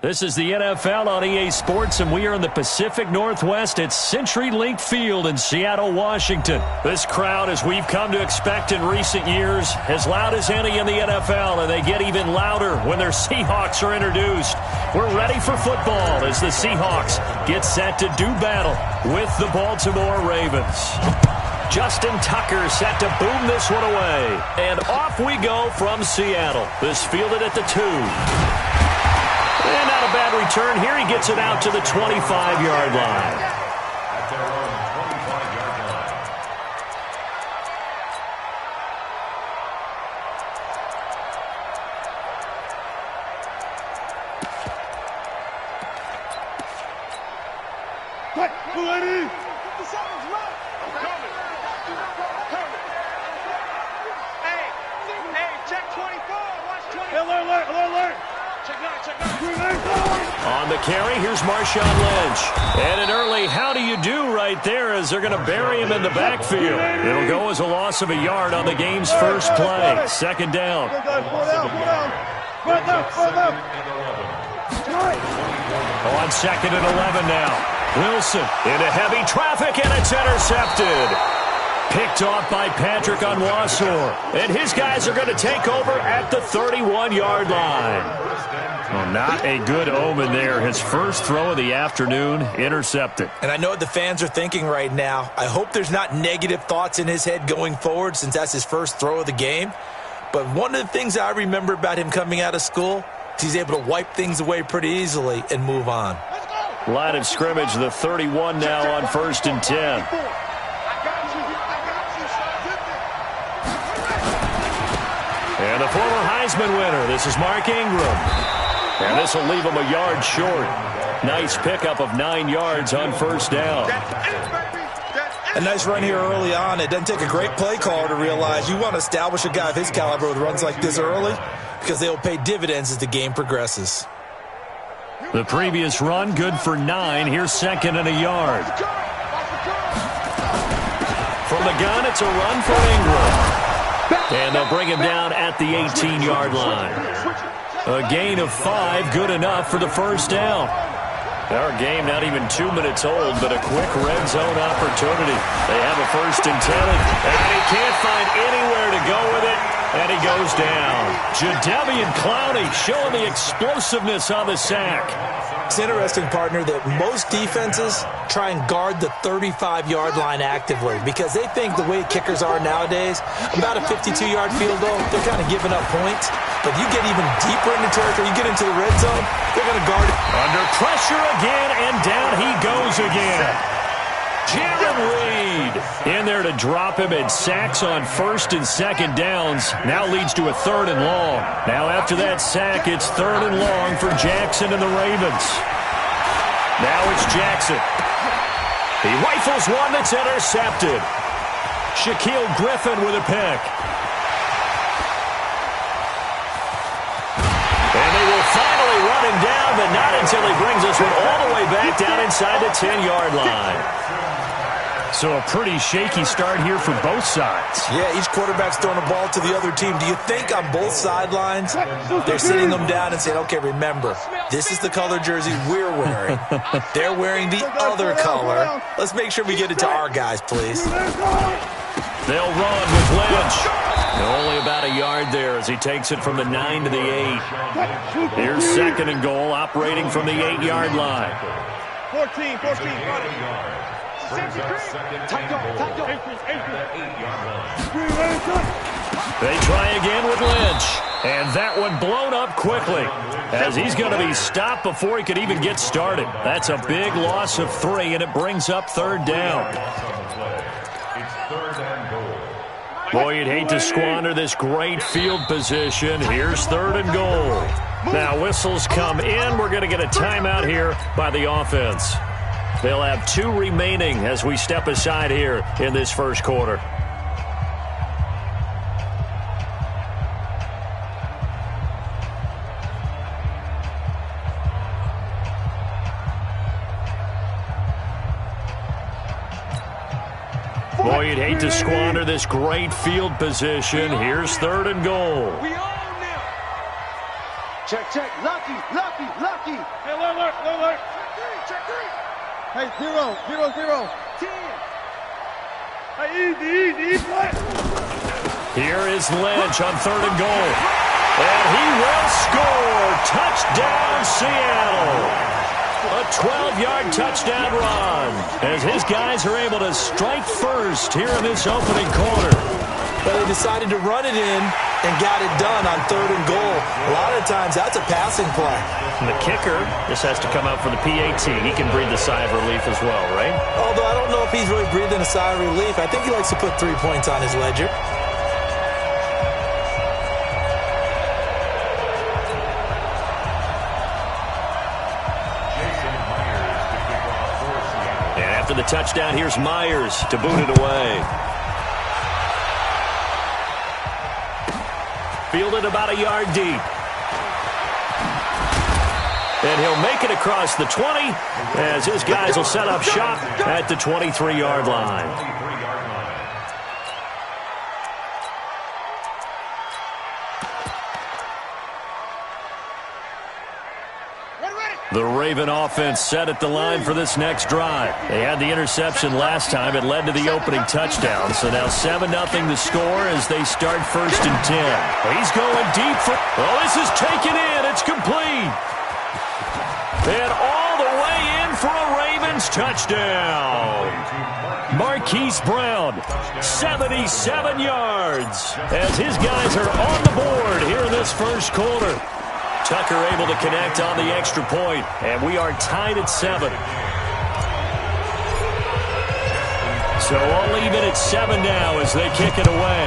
This is the NFL on EA Sports, and we are in the Pacific Northwest at CenturyLink Field in Seattle, Washington. This crowd, as we've come to expect in recent years, as loud as any in the NFL, and they get even louder when their Seahawks are introduced. We're ready for football as the Seahawks get set to do battle with the Baltimore Ravens. Justin Tucker set to boom this one away. And off we go from Seattle. This fielded at the 2. And not a bad return here. He gets it out to the 25-yard line. On the carry, here's Marshawn Lynch. And an early how do you do right there as they're going to bury him in the backfield. It'll go as a loss of a yard on the game's first play. Second down. On second and 11 now. Wilson into heavy traffic, and it's intercepted. Picked off by Patrick Onwuasor. And his guys are going to take over at the 31-yard line. Well, not a good omen there. His first throw of the afternoon, intercepted. And I know what the fans are thinking right now. I hope there's not negative thoughts in his head going forward since that's his first throw of the game. But one of the things I remember about him coming out of school is he's able to wipe things away pretty easily and move on. Line of scrimmage, the 31 now on 1st and 10. And the former Heisman winner, this is Mark Ingram. And this will leave him a yard short. Nice pickup of 9 yards on first down. A nice run here early on. It doesn't take a great play caller to realize you want to establish a guy of his caliber with runs like this early because they will pay dividends as the game progresses. The previous run, good for 9. Here's second and a yard. From the gun, it's a run for Ingram. And they'll bring him down at the 18-yard line. A gain of 5, good enough for the first down. Our game not even 2 minutes old, but a quick red zone opportunity. They have a 1st and 10, and he can't find anywhere to go with it, and he goes down. Jadeveon Clowney showing the explosiveness on the sack. It's interesting, partner, that most defenses try and guard the 35-yard line actively because they think the way kickers are nowadays, about a 52-yard field goal, they're kind of giving up points. But you get even deeper into territory, you get into the red zone, they're going to guard it. Under pressure again, and down he goes again. Jaron Reed in there to drop him, and sacks on 1st and 2nd downs. Now leads to a 3rd and long. Now after that sack, it's 3rd and long for Jackson and the Ravens. Now it's Jackson. He rifles one that's intercepted. Shaquille Griffin with a pick. And they will finally run him down, but not until he brings us one all the way back down inside the 10-yard line. So a pretty shaky start here for both sides. Yeah, each quarterback's throwing a ball to the other team. Do you think on both sidelines they're sitting them down and saying, okay, remember, this is the color jersey we're wearing. They're wearing the other color. Let's make sure we get it to our guys, please. They'll run with Lynch. Only about a yard there as he takes it from the 9 to the 8. Here's second and goal, operating from the 8-yard line. 14. They try again with Lynch. And that one blown up quickly as he's going to be stopped before he could even get started. That's a big loss of 3, and it brings up 3rd down. Boy, you'd hate to squander this great field position. Here's 3rd and goal. Now whistles come in. We're going to get a timeout here by the offense. They'll have 2 remaining as we step aside here in this first quarter. Boy, you'd hate to squander this great field position. Here's 3rd and goal. Check, check. Lucky. Hey, alert. Check three. Hey, 0, 0, 0. 10. Hey, easy. Here is Lynch on 3rd and goal. And he will score. Touchdown, Seattle. A 12-yard touchdown run as his guys are able to strike first here in this opening quarter. But they decided to run it in and got it done on 3rd and goal. A lot of times that's a passing play. And the kicker just has to come out for the PAT. He can breathe a sigh of relief as well, right? Although I don't know if he's really breathing a sigh of relief. I think he likes to put 3 points on his ledger. And after the touchdown, here's Myers to boot it away. Fielded about a yard deep. And he'll make it across the 20 as his guys will set up shop at the 23-yard line. The Raven offense set at the line for this next drive. They had the interception last time. It led to the opening touchdown. So now 7-0 the score as they start 1st and 10. He's going deep for... Oh, this is taken in. It's complete. And all the way in for a Ravens touchdown. Marquise Brown, 77 yards, as his guys are on the board here in this first quarter. Tucker able to connect on the extra point, and we are tied at 7. So all even at 7 now as they kick it away.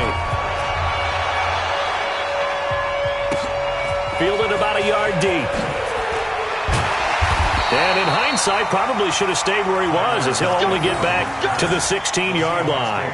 Fielded about a yard deep. And in hindsight, probably should have stayed where he was as he'll only get back to the 16-yard line.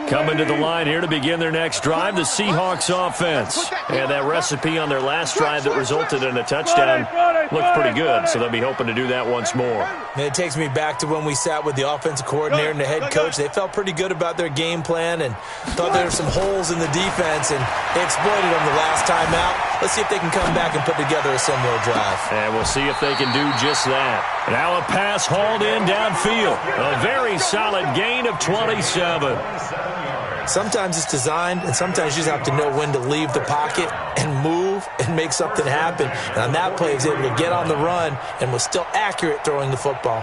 Coming to the line here to begin their next drive, the Seahawks offense. And that recipe on their last drive that resulted in a touchdown looked pretty good, so they'll be hoping to do that once more. And it takes me back to when we sat with the offensive coordinator and the head coach. They felt pretty good about their game plan and thought there were some holes in the defense, and they exploited them the last time out. Let's see if they can come back and put together a similar drive. And we'll see if they can do just that. Now a pass hauled in downfield. A very solid gain of 27. Sometimes it's designed, and sometimes you just have to know when to leave the pocket and move and make something happen. And on that play, he was able to get on the run and was still accurate throwing the football.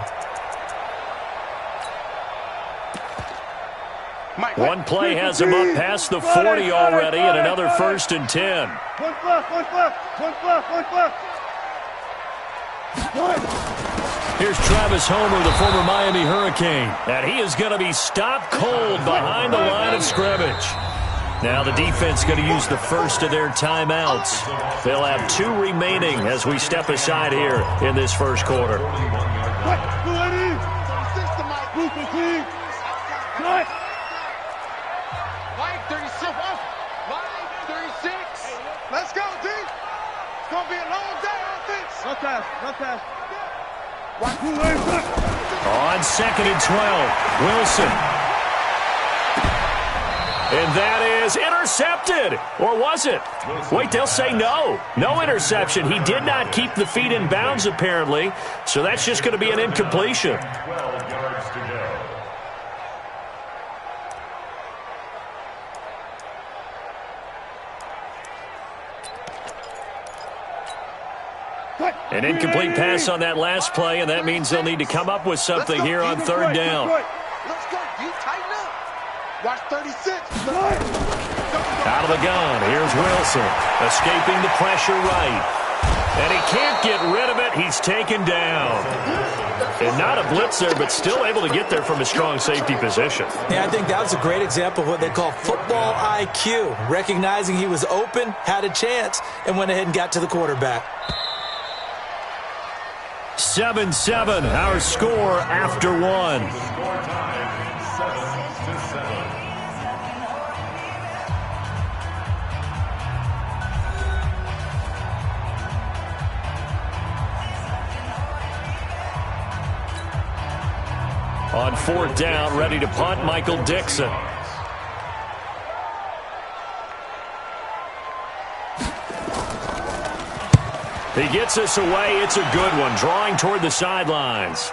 One play has him up past the 40 already, and another 1st and 10. One fluff. Here's Travis Homer, the former Miami Hurricane. And he is going to be stopped cold behind the line of scrimmage. Now the defense going to use the first of their timeouts. They'll have 2 remaining as we step aside here in this first quarter. Let's go, D. It's going to be a long day on offense. No pass. On 2nd and 12, Wilson. And that is intercepted. Or was it? Wait, they'll say no. No interception. He did not keep the feet in bounds, apparently. So that's just going to be an incompletion. 12 yards to go. An incomplete pass on that last play, and that means they'll need to come up with something here on 3rd down. Let's go. You tighten up. Watch 36. Out of the gun, here's Wilson, escaping the pressure right. And he can't get rid of it. He's taken down. And not a blitzer, but still able to get there from a strong safety position. Yeah, I think that was a great example of what they call football IQ. Recognizing he was open, had a chance, and went ahead and got to the quarterback. 7-7, our score after 1. Score time, 7-7. On 4th down, ready to punt, Michael Dixon. He gets us away. It's a good one, drawing toward the sidelines.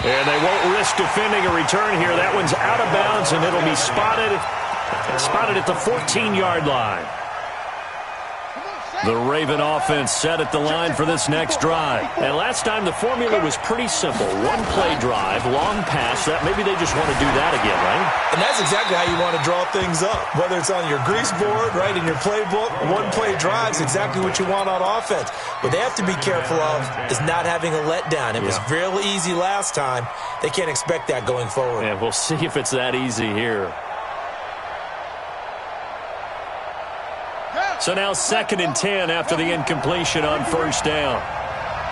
And they won't risk defending a return here. That one's out of bounds, and it'll be spotted at the 14-yard line. The Raven offense set at the line for this next drive. And last time the formula was pretty simple. One-play drive, long pass. Maybe they just want to do that again, right? And that's exactly how you want to draw things up. Whether it's on your grease board, right, in your playbook, one-play drive is exactly what you want on offense. What they have to be careful of is not having a letdown. It was real easy last time. They can't expect that going forward. And we'll see if it's that easy here. So now 2nd and 10 after the incompletion on 1st down.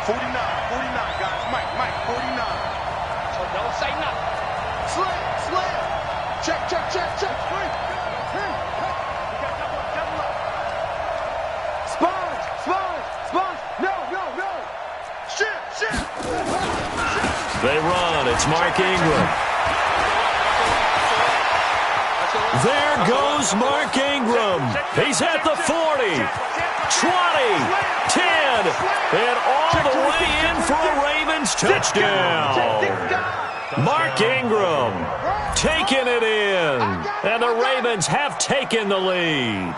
49, guys. Mike, 49. So don't say nothing. Slam. Check. Wait. We got double up. Sponge. No. Shit. They run. It's Mark Ingram. There goes Mark Ingram. He's at the 40, 20, 10, and all the way in for a Ravens touchdown. Mark Ingram taking it in, and the Ravens have taken the lead.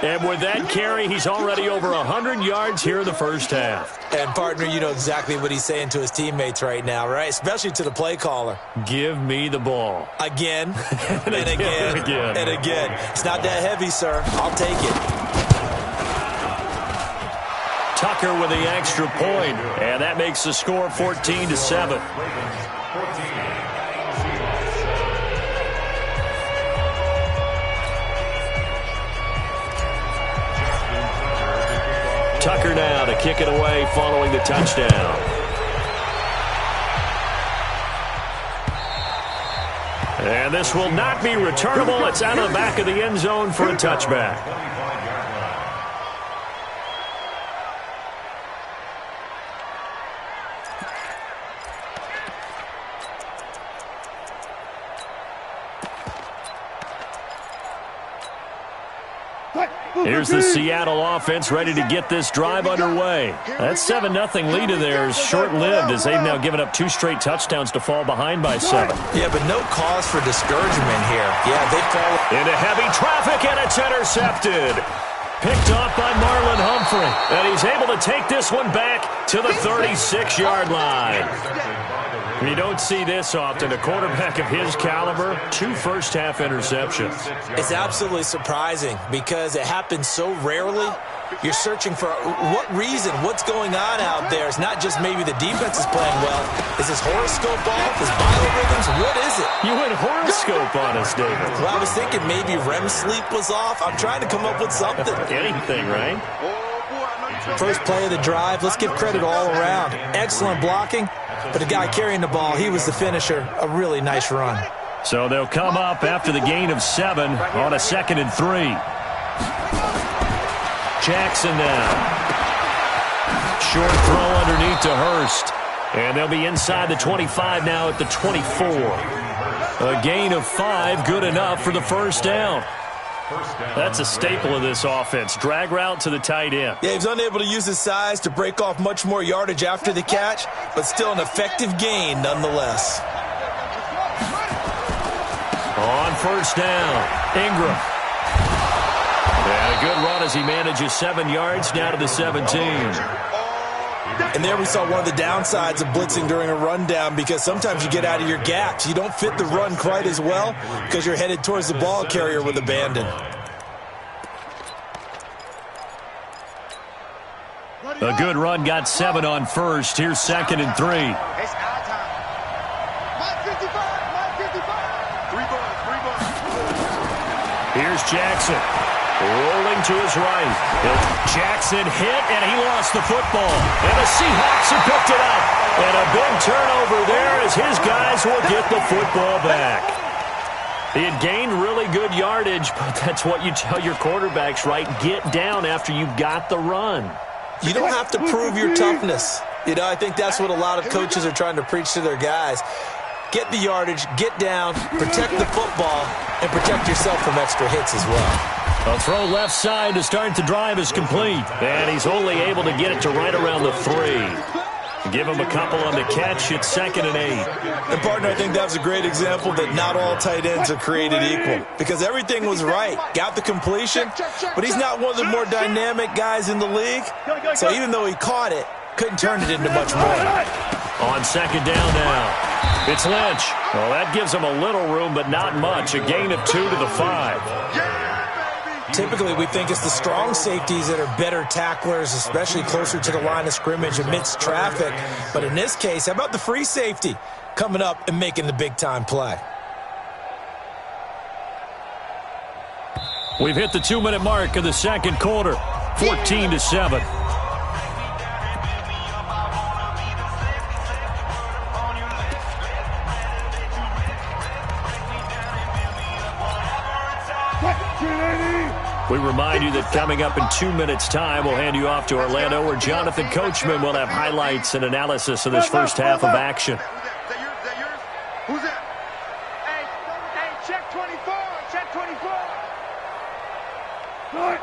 And with that carry, he's already over 100 yards here in the first half. And, partner, you know exactly what he's saying to his teammates right now, right? Especially to the play caller. Give me the ball. Again, and again. It's not that heavy, sir. I'll take it. Tucker with the extra point, and that makes the score 14-7. Tucker now to kick it away following the touchdown. And this will not be returnable. It's out of the back of the end zone for a touchback. Here's the Seattle offense ready to get this drive underway. That 7-0 lead of theirs short-lived as they've now given up 2 straight touchdowns to fall behind by 7. Yeah, but no cause for discouragement here. Yeah, they fall into heavy traffic, and it's intercepted. Picked off by Marlon Humphrey. And he's able to take this one back to the 36-yard line. You don't see this often. A quarterback of his caliber, 2 first-half interceptions. It's absolutely surprising because it happens so rarely. You're searching for what reason, what's going on out there. It's not just maybe the defense is playing well. Is his horoscope off? His biorhythms? What is it? You went horoscope on us, David. Well, I was thinking maybe REM sleep was off. I'm trying to come up with something. Anything, right? First play of the drive. Let's give credit all around. Excellent blocking. But the guy carrying the ball, he was the finisher. A really nice run. So they'll come up after the gain of 7 on a 2nd and 3. Jackson now. Short throw underneath to Hurst. And they'll be inside the 25 now at the 24. A gain of 5, good enough for the first down. That's a staple of this offense. Drag route to the tight end. Yeah, he's unable to use his size to break off much more yardage after the catch, but still an effective gain nonetheless. On first down, Ingram. And a good run as he manages 7 yards now to the 17. And there we saw one of the downsides of blitzing during a rundown because sometimes you get out of your gaps. You don't fit the run quite as well because you're headed towards the ball carrier with abandon. A good run got 7 on first. Here's 2nd and 3. It's our time. Mike 55. 3 balls. Here's Jackson. Rolling to his right. Jackson hit, and he lost the football. And the Seahawks have picked it up. And a big turnover there as his guys will get the football back. He had gained really good yardage, but that's what you tell your quarterbacks, right? Get down after you got the run. You don't have to prove your toughness. You know, I think that's what a lot of coaches are trying to preach to their guys. get the yardage, get down, protect the football, and protect yourself from extra hits as well. A throw left side to start the drive is complete. And he's only able to get it to right around the 3. Give him a couple on the catch. It's 2nd and 8. And, partner, I think that was a great example that not all tight ends are created equal. Because everything was right. Got the completion, but he's not one of the more dynamic guys in the league. So even though he caught it, couldn't turn it into much more. On 2nd down now. It's Lynch. Well, that gives him a little room, but not much. A gain of 2 to the 5. Typically, we think it's the strong safeties that are better tacklers, especially closer to the line of scrimmage amidst traffic. But in this case, how about the free safety coming up and making the big-time play? We've hit the 2-minute mark of the 2nd quarter, 14-7. We remind you that coming up in 2 minutes' time, we'll hand you off to Orlando, where Jonathan Coachman will have highlights and analysis of this first half of action. Is that yours? Who's that? Hey, check 24. Check 24. Good.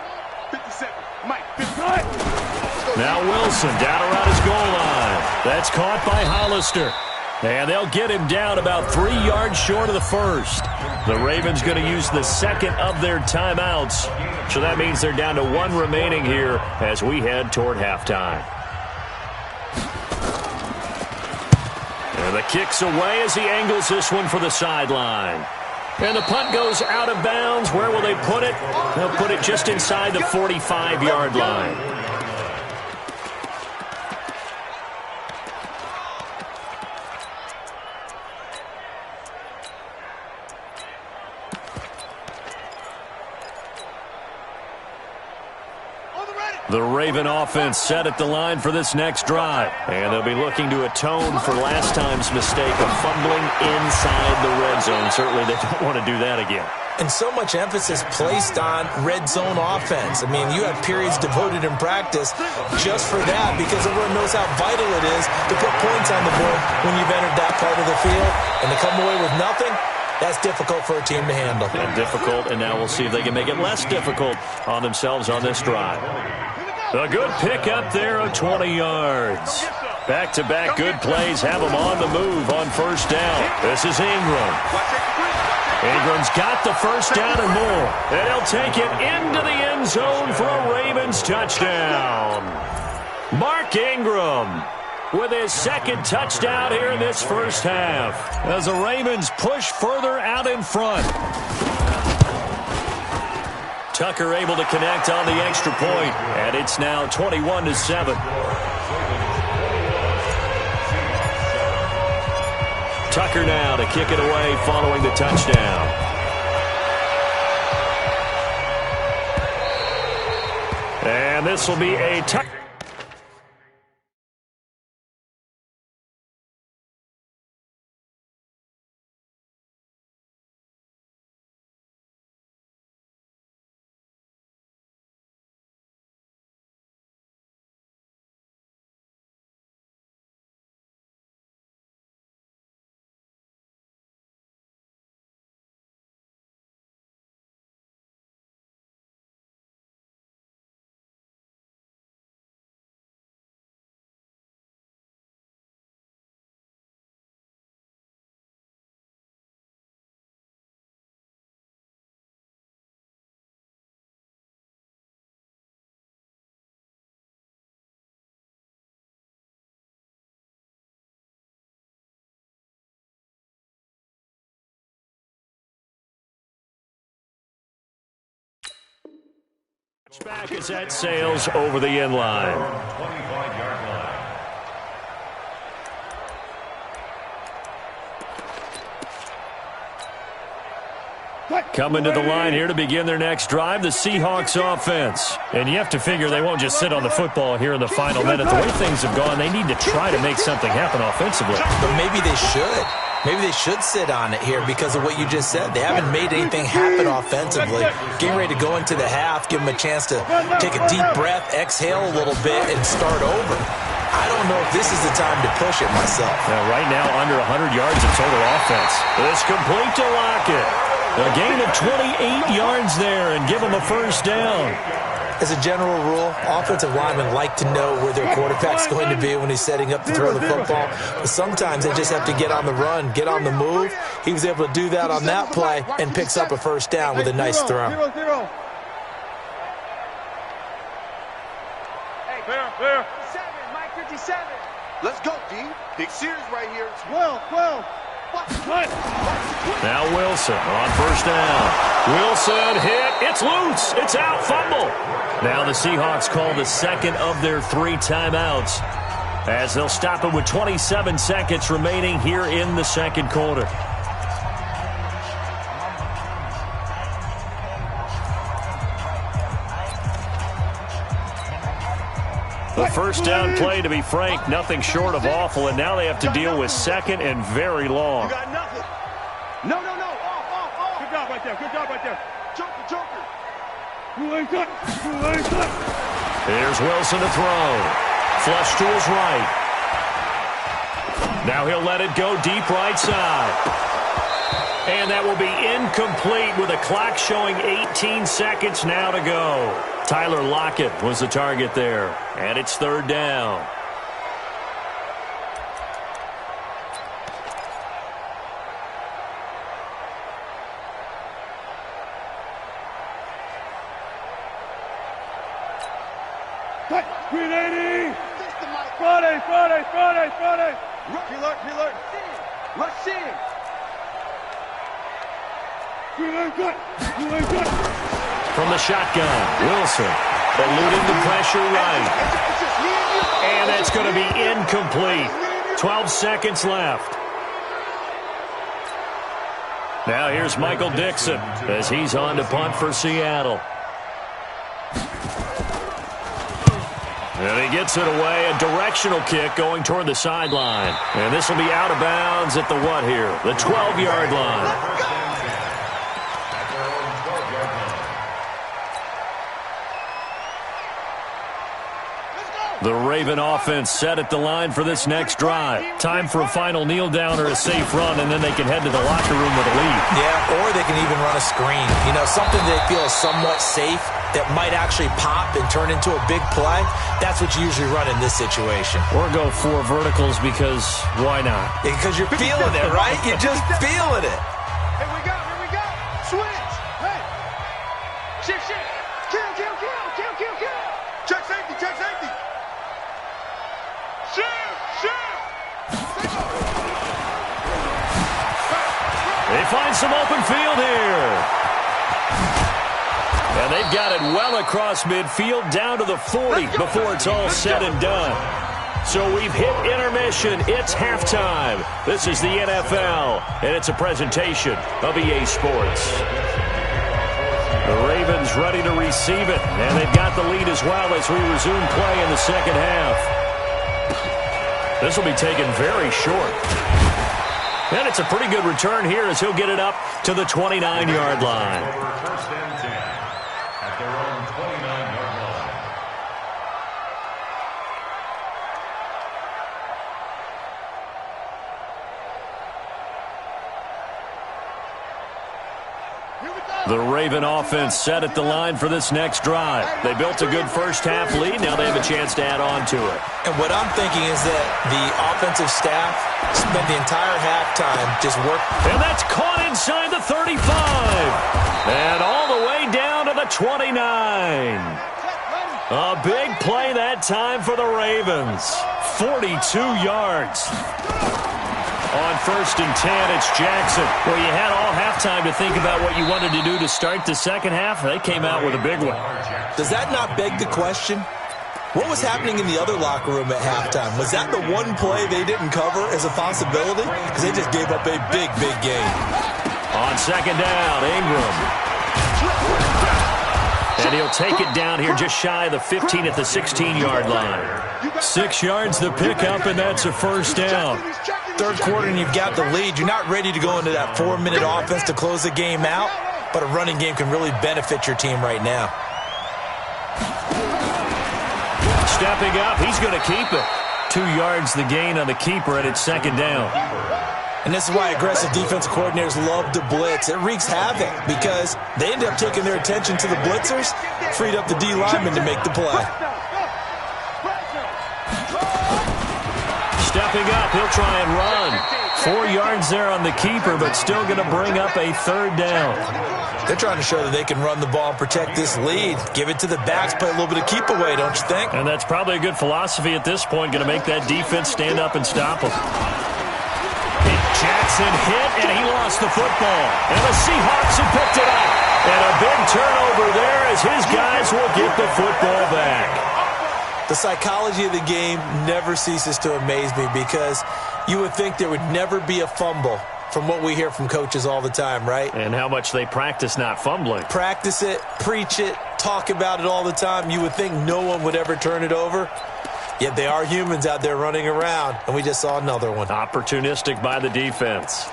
57. Mike, 57. Now Wilson down around his goal line. That's caught by Hollister. And they'll get him down about 3 yards short of the first. The Ravens going to use the 2nd of their timeouts. So that means they're down to 1 remaining here as we head toward halftime. And the kick's away as he angles this one for the sideline. And the punt goes out of bounds. Where will they put it? They'll put it just inside the 45-yard line. The Raven offense set at the line for this next drive. And they'll be looking to atone for last time's mistake of fumbling inside the red zone. Certainly they don't want to do that again. And so much emphasis placed on red zone offense. I mean, you have periods devoted in practice just for that because everyone knows how vital it is to put points on the board when you've entered that part of the field. And to come away with nothing, that's difficult for a team to handle. And difficult, and now we'll see if they can make it less difficult on themselves on this drive. A good pick up there of 20 yards. Back-to-back good plays have them on the move on first down. This is Ingram. Ingram's got the first down and more. And he'll take it into the end zone for a Ravens touchdown. Mark Ingram with his 2nd touchdown here in this first half as the Ravens push further out in front. Tucker able to connect on the extra point, and it's now 21-7. Tucker now to kick it away following the touchdown. And this will be a touchdown. Back as that sails over the end line. 25-yard line. Coming to the line here to begin their next drive, the Seahawks offense. And you have to figure they won't just sit on the football here in the final minute. The way things have gone, they need to try to make something happen offensively. But maybe they should. Maybe they should sit on it here because of what you just said. They haven't made anything happen offensively. Getting ready to go into the half, give them a chance to take a deep breath, exhale a little bit, and start over. I don't know if this is the time to push it myself. Now, right now, under 100 yards of total offense. It's complete to Lockett. A gain of 28 yards there and give him a first down. As a general rule, offensive linemen like to know where their quarterback's going to be when he's setting up to throw the football. But sometimes they just have to get on the run, get on the move. He was able to do that on that play and picks up a first down with a nice throw. 0-0. Clear. 57, Mike 57. Let's go, D. Big series right here. 12. Now Wilson on first down. Wilson hit. It's loose. It's out. Fumble. Now the Seahawks call the second of their 3 timeouts as they'll stop it with 27 seconds remaining here in the second quarter. The first down play, to be frank, nothing short of awful, and now they have to deal with second and very long. You got nothing. No. Off. Good job right there. Joker. Who ain't got? Here's Wilson to throw. Flush to his right. Now he'll let it go deep right side. And that will be incomplete with a clock showing 18 seconds now to go. Tyler Lockett was the target there, and it's third down. Friday. He learned. Rush in. From the shotgun, Wilson eluding the pressure right. And that's going to be incomplete. 12 seconds left. Now here's Michael Dixon as he's on to punt for Seattle. And he gets it away, a directional kick going toward the sideline. And this will be out of bounds at the what here? The 12-yard line. The Raven offense set at the line for this next drive. Time for a final kneel down or a safe run, and then they can head to the locker room with a lead. Yeah, or they can even run a screen. You know, something they feel is somewhat safe that might actually pop and turn into a big play. That's what you usually run in this situation. Or go 4 verticals because why not? Because you're feeling it, right? You're just feeling it. Here we go. Switch. Hey. Shift. Kill. Check safety. They find some open field here. And they've got it well across midfield down to the 40 before it's all said and done. So we've hit intermission. It's halftime. This is the NFL, and it's a presentation of EA Sports. The Ravens ready to receive it, and they've got the lead as well as we resume play in the second half. This will be taken very short. And it's a pretty good return here as he'll get it up to the 29-yard line. First and 10 at their own 29-yard line. The Raven offense set at the line for this next drive. They built a good first-half lead. Now they have a chance to add on to it. And what I'm thinking is that the offensive staff spent the entire halftime just working. And that's caught inside the 35. And all the way down to the 29. A big play that time for the Ravens. 42 yards. On first and 10, it's Jackson. Well, you had all halftime to think about what you wanted to do to start the second half. They came out with a big one. Does that not beg the question? What was happening in the other locker room at halftime? Was that the one play they didn't cover as a possibility? Because they just gave up a big game. On second down, Ingram. And he'll take it down here just shy of the 15 at the 16-yard line. 6 yards to pick up, and that's a first down. Third quarter, and you've got the lead. You're not ready to go into that 4-minute offense to close the game out, but a running game can really benefit your team right now. Stepping up, he's going to keep it. 2 yards the gain on the keeper, and it's second down. And this is why aggressive defensive coordinators love to blitz. It wreaks havoc because they end up taking their attention to the blitzers, freed up the D lineman to make the play. Stepping up, he'll try and run. 4 yards there on the keeper, but still going to bring up a third down. They're trying to show that they can run the ball and protect this lead. Give it to the backs, play a little bit of keep away, don't you think? And that's probably a good philosophy at this point, going to make that defense stand up and stop them. Jackson hit, and he lost the football. And the Seahawks have picked it up. And a big turnover there as his guys will get the football back. The psychology of the game never ceases to amaze me because you would think there would never be a fumble from what we hear from coaches all the time, right? And how much they practice not fumbling. Practice it, preach it, talk about it all the time. You would think no one would ever turn it over. Yet they are humans out there running around, and we just saw another one. Opportunistic by the defense.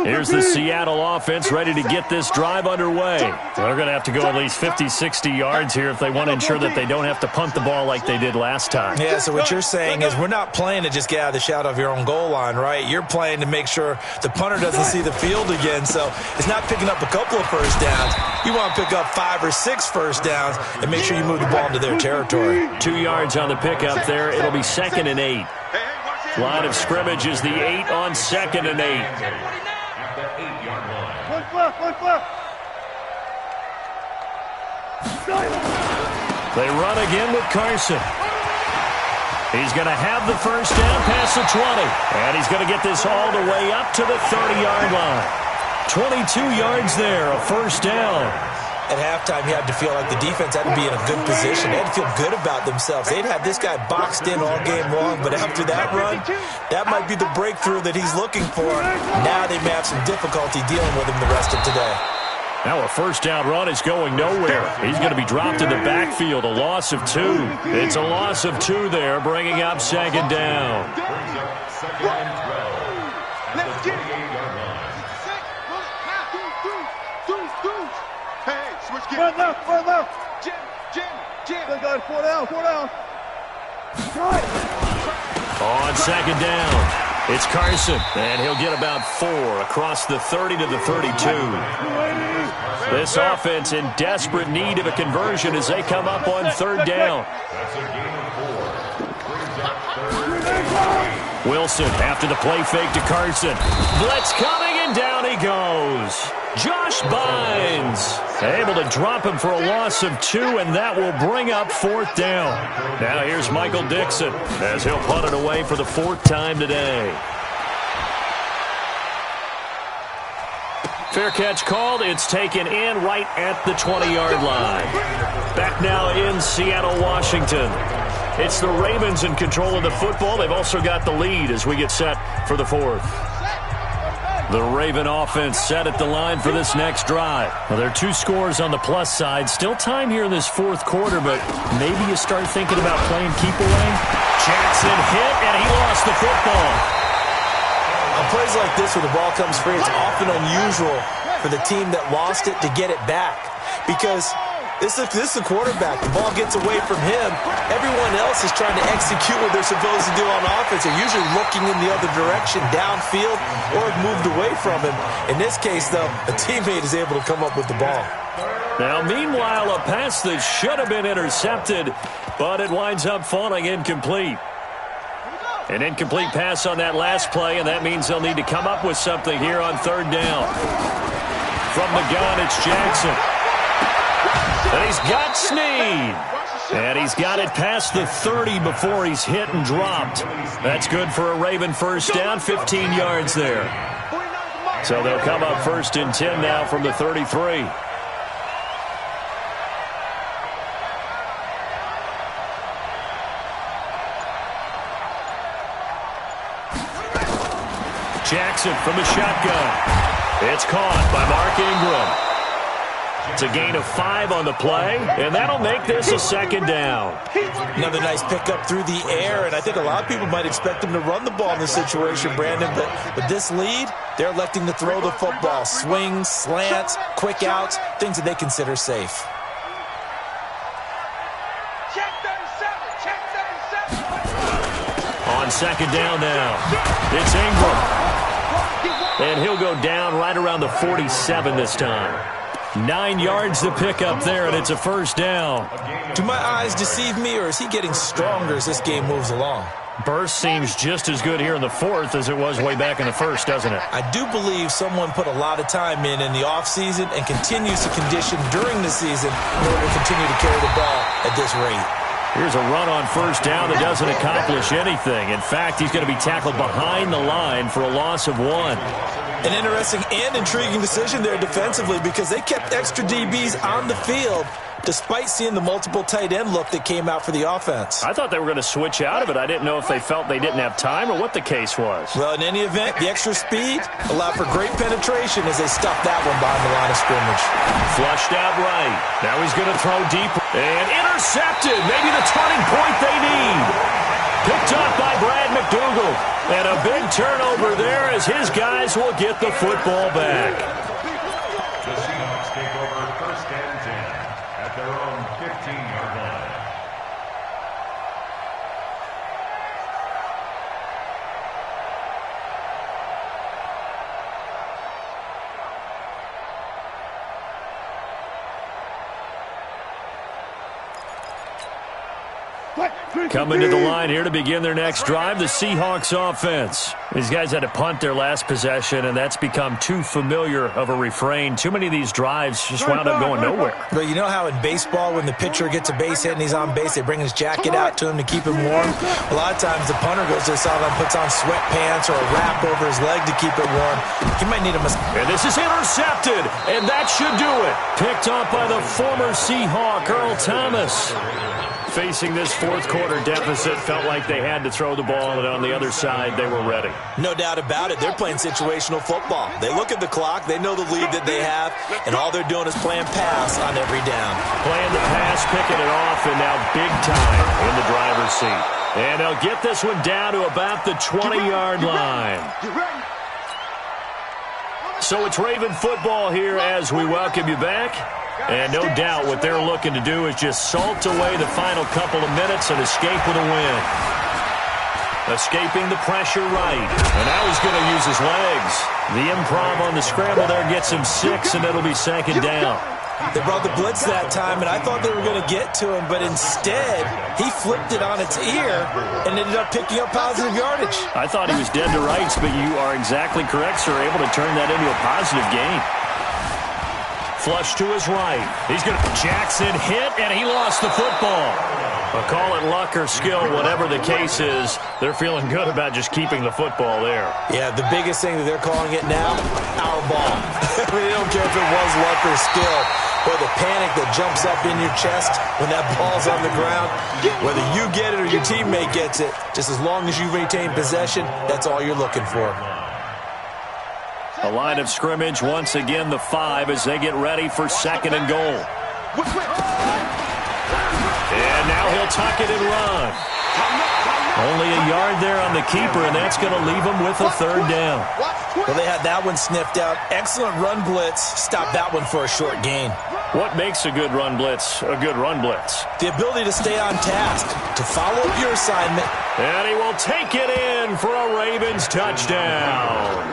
Here's the Seattle offense ready to get this drive underway. They're going to have to go at least 50, 60 yards here if they want to ensure that they don't have to punt the ball like they did last time. Yeah, so what you're saying is we're not playing to just get out of the shadow of your own goal line, right? You're playing to make sure the punter doesn't see the field again. So it's not picking up a couple of first downs. You want to pick up 5 or 6 first downs and make sure you move the ball into their territory. 2 yards on the pickup there. It'll be 2nd and 8. Line of scrimmage is the 8 on 2nd and 8. They run again with Carson. He's going to have the first down past the 20. And he's going to get this all the way up to the 30-yard line. 22 yards there, a first down. At halftime, you had to feel like the defense had to be in a good position. They had to feel good about themselves. They'd had this guy boxed in all game long, but after that run, that might be the breakthrough that he's looking for. Now they may have some difficulty dealing with him the rest of today. Now a first down run is going nowhere. He's going to be dropped in the backfield, a loss of 2. It's a loss of 2 there, bringing up 2nd down. Run left. Jim. They got 4 down. On 2nd down, it's Carson, and he'll get about 4 across the 30 to the 32. This offense in desperate need of a conversion as they come up on 3rd down. Wilson after the play fake to Carson. Blitz coming, and down he goes. Josh Bynes able to drop him for a loss of 2, and that will bring up 4th down. Now here's Michael Dixon as he'll punt it away for the 4th time today. Fair catch called. It's taken in right at the 20-yard line. Back now in Seattle, Washington. It's the Ravens in control of the football. They've also got the lead as we get set for the 4th. The Raven offense set at the line for this next drive. Well, there are 2 scores on the plus side. Still time here in this 4th quarter, but maybe you start thinking about playing keep away. Jackson hit, and he lost the football. On plays like this where the ball comes free, it's often unusual for the team that lost it to get it back because this is the quarterback. The ball gets away from him. Everyone else is trying to execute what they're supposed to do on offense. They're usually looking in the other direction, downfield, or have moved away from him. In this case, though, a teammate is able to come up with the ball. Now, meanwhile, a pass that should have been intercepted, but it winds up falling incomplete. An incomplete pass on that last play, and that means they'll need to come up with something here on 3rd down. From the gun, it's Jackson. And he's got Snead. And he's got it past the 30 before he's hit and dropped. That's good for a Raven first down, 15 yards there. So they'll come up 1st and 10 now from the 33. Jackson from the shotgun. It's caught by Mark Ingram. It's a gain of 5 on the play, and that'll make this a 2nd down. Another nice pickup through the air, and I think a lot of people might expect them to run the ball in this situation, Brandon, but with this lead, they're electing to throw the football. Swings, slants, quick outs, things that they consider safe. Check that On second down now, it's Ingram. And he'll go down right around the 47 this time. 9 yards to pick up there, and it's a first down. Do my eyes deceive me, or is he getting stronger as this game moves along? Burst seems just as good here in the fourth as it was way back in the first, doesn't it? I do believe someone put a lot of time in the offseason and continues to condition during the season in order to continue to carry the ball at this rate. Here's a run on first down that doesn't accomplish anything. In fact, he's going to be tackled behind the line for a loss of 1. An interesting and intriguing decision there defensively because they kept extra DBs on the field despite seeing the multiple tight end look that came out for the offense. I thought they were going to switch out of it. I didn't know if they felt they didn't have time or what the case was. Well, in any event, the extra speed allowed for great penetration as they stuffed that one behind the line of scrimmage. Flushed out right. Now he's going to throw deep and intercepted. Maybe the turning point they need. Picked up by Brad McDougal. And a big turnover there as his guys will get the football back. The Seahawks take over first and 10 at their own 15-yard line. Coming to the line here to begin their next drive, the Seahawks offense. These guys had to punt their last possession, and that's become too familiar of a refrain. Too many of these drives just wound up going nowhere. But you know how in baseball, when the pitcher gets a base hit and he's on base, they bring his jacket out to him to keep him warm? A lot of times the punter goes to the sideline, puts on sweatpants or a wrap over his leg to keep it warm. He might need a And this is intercepted, and that should do it. Picked up by the former Seahawk, Earl Thomas. Facing this fourth quarter deficit, felt like they had to throw the ball, and on the other side, they were ready. No doubt about it. They're playing situational football. They look at the clock, they know the lead that they have, and all they're doing is playing pass on every down. Playing the pass, picking it off, and now big time in the driver's seat. And they'll get this one down to about the 20-yard line. So it's Raven football here as we welcome you back. And no doubt what they're looking to do is just salt away the final couple of minutes and escape with a win. Escaping the pressure right. And now he's going to use his legs. The improv on the scramble there gets him 6, and it'll be second down. They brought the blitz that time, and I thought they were going to get to him, but instead, he flipped it on its ear and ended up picking up positive yardage. I thought he was dead to rights, but you are exactly correct, sir, able to turn that into a positive gain. Flush to his right. He's going to Jackson hit, and he lost the football. But call it luck or skill, whatever the case is, they're feeling good about just keeping the football there. Yeah, the biggest thing that they're calling it now, our ball. They don't care if it was luck or skill. Or the panic that jumps up in your chest when that ball's on the ground. Whether you get it or your teammate gets it, just as long as you retain possession, that's all you're looking for. A line of scrimmage, once again the 5 as they get ready for second and goal. And now he'll tuck it and run. Only a yard there on the keeper, and that's going to leave him with a third down. Well, they had that one sniffed out. Excellent run blitz. Stop that one for a short gain. What makes a good run blitz a good run blitz? The ability to stay on task, to follow up your assignment. And he will take it in for a Ravens touchdown.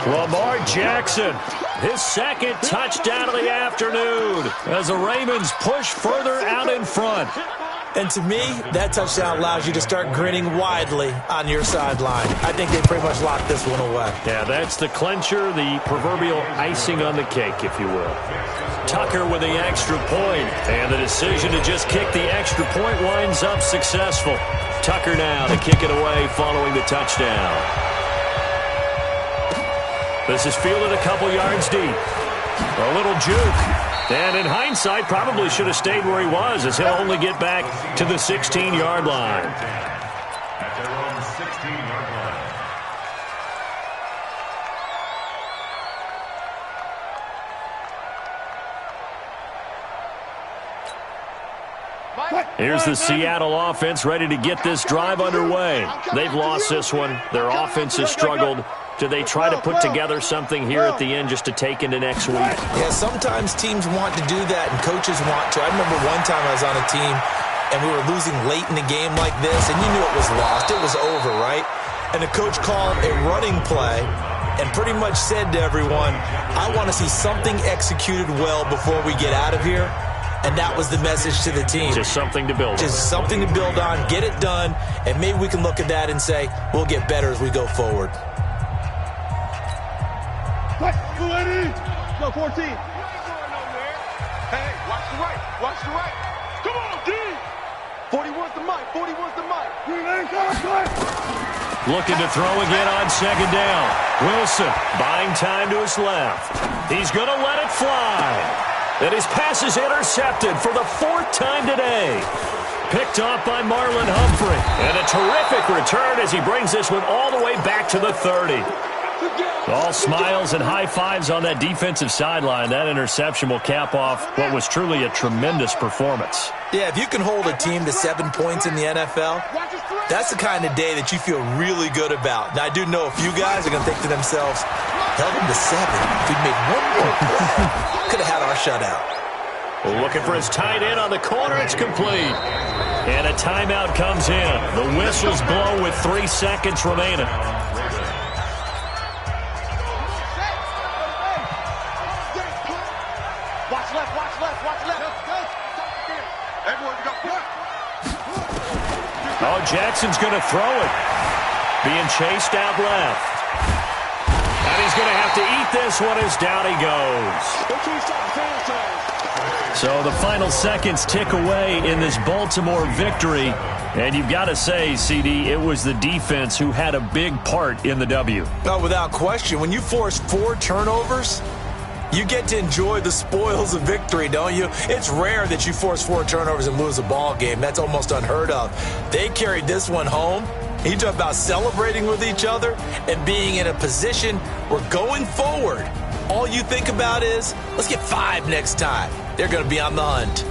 Lamar Jackson, his second touchdown of the afternoon as the Ravens push further out in front. And to me, that touchdown allows you to start grinning widely on your sideline. I think they pretty much locked this one away. Yeah, that's the clincher, the proverbial icing on the cake, if you will. Tucker with the extra point, and the decision to just kick the extra point winds up successful. Tucker now to kick it away following the touchdown. This is fielded a couple yards deep. A little juke. And in hindsight, probably should have stayed where he was as he'll only get back to the 16-yard line. At their own 16-yard line. Here's the Seattle offense ready to get this drive underway. They've lost this one. Their offense has struggled. Do they try to put together something here at the end just to take into next week? Yeah, sometimes teams want to do that and coaches want to. I remember one time I was on a team and we were losing late in the game like this, and you knew it was lost. It was over, right? And the coach called a running play and pretty much said to everyone, I want to see something executed well before we get out of here. And that was the message to the team. Just something to build on. Just something to build on, get it done, and maybe we can look at that and say, we'll get better as we go forward. Go 14. Hey, watch the right. Watch the right. Come on, D. 41's the mic. 41's the mic. Looking to throw again on second down. Wilson buying time to his left. He's going to let it fly. And his pass is intercepted for the 4th time today. Picked off by Marlon Humphrey. And a terrific return as he brings this one all the way back to the 30. All smiles and high fives on that defensive sideline. That interception will cap off what was truly a tremendous performance. Yeah, if you can hold a team to 7 points in the NFL, that's the kind of day that you feel really good about. Now, I do know a few guys are going to think to themselves, held them to 7. If we'd made one more play, could have had our shutout. Looking for his tight end on the corner. It's complete. And a timeout comes in. The whistles blow with 3 seconds remaining. Oh, Jackson's going to throw it. Being chased out left. And he's going to have to eat this one as down he goes. So the final seconds tick away in this Baltimore victory. And you've got to say, CD, it was the defense who had a big part in the W. No, without question. When you force 4 turnovers, you get to enjoy the spoils of victory, don't you? It's rare that you force 4 turnovers and lose a ball game. That's almost unheard of. They carried this one home. You talk about celebrating with each other and being in a position where going forward, all you think about is, let's get 5 next time. They're going to be on the hunt.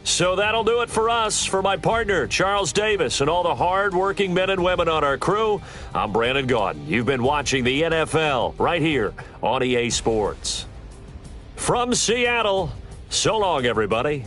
So that'll do it for us. For my partner, Charles Davis, and all the hard-working men and women on our crew, I'm Brandon Gaudin. You've been watching the NFL right here on EA Sports. From Seattle, so long, everybody.